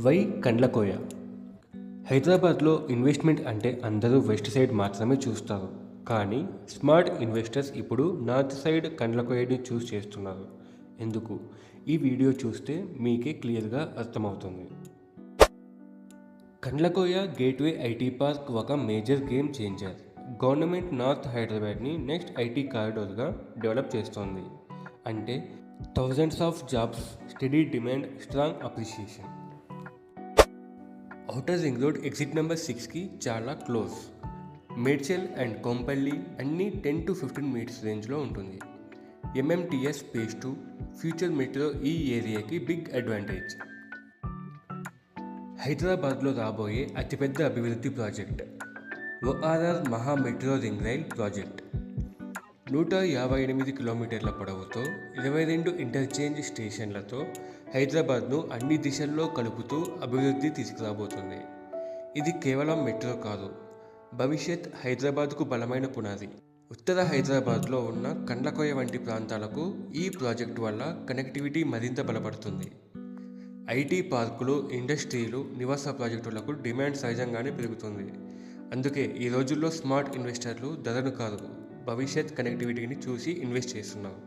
Why Kandlakoya. హైదరాబాద్లో investment అంటే అందరూ వెస్ట్ సైడ్ మాత్రమే చూస్తారు. కానీ స్మార్ట్ ఇన్వెస్టర్స్ ఇప్పుడు నార్త్ సైడ్ కండ్లకోయని చూస్ చేస్తున్నారు. ఎందుకు? ఈ వీడియో చూస్తే మీకే క్లియర్గా అర్థమవుతుంది. కండ్లకోయ గేట్వే ఐటీ పార్క్ ఒక major game changer. Government north హైదరాబాద్ని నెక్స్ట్ ఐటీ కారిడార్గా డెవలప్ చేస్తోంది. అంటే thousands of jobs, steady demand, strong appreciation. Outer ring road exit number 6కి చాలా క్లోజ్. మేడ్చల్ అండ్ కొంపల్లి అన్నీ 10 to 15 మినిట్స్ రేంజ్లో ఉంటుంది. ఎంఎంటీఎస్ ఫేజ్ 2 ఫ్యూచర్ మెట్రో ఈ ఏరియాకి బిగ్ అడ్వాంటేజ్. హైదరాబాద్లో రాబోయే అతిపెద్ద అభివృద్ధి ప్రాజెక్ట్ ఓఆర్ఆర్ మహా మెట్రో రింగ్ రైల్ ప్రాజెక్ట్. 158 కిలోమీటర్ల పొడవుతో 22 ఇంటర్చేంజ్ స్టేషన్లతో హైదరాబాద్ను అన్ని దిశల్లో కలుపుతూ అభివృద్ధి తీసుకురాబోతుంది. ఇది కేవలం మెట్రో కాదు, భవిష్యత్ హైదరాబాద్కు బలమైన పునాది. ఉత్తర హైదరాబాద్లో ఉన్న కండ్లకోయ వంటి ప్రాంతాలకు ఈ ప్రాజెక్టు వల్ల కనెక్టివిటీ మరింత బలపడుతుంది. ఐటీ పార్కులు, ఇండస్ట్రీలు, నివాస ప్రాజెక్టులకు డిమాండ్ సహజంగానే పెరుగుతుంది. అందుకే ఈ రోజుల్లో స్మార్ట్ ఇన్వెస్టర్లు ధరను కాదు, భవిష్యత్ కనెక్టివిటీని చూసి ఇన్వెస్ట్ చేస్తున్నారు.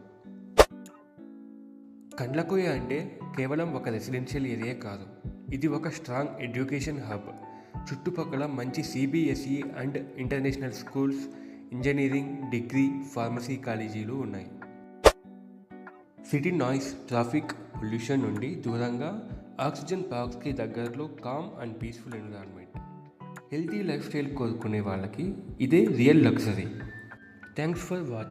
కండ్లకోయ అంటే కేవలం ఒక రెసిడెన్షియల్ ఏరియా కాదు, ఇది ఒక స్ట్రాంగ్ ఎడ్యుకేషన్ హబ్. చుట్టుపక్కల మంచి CBSE and international schools, engineering, degree, pharmacy కాలేజీలు ఉన్నాయి. సిటీ నాయిస్, ట్రాఫిక్, పొల్యూషన్ నుండి దూరంగా ఆక్సిజన్ పార్క్స్కి దగ్గరలో calm and peaceful environment. Healthy lifestyle కోరుకునే వాళ్ళకి ఇదే real luxury. Thanks for watching.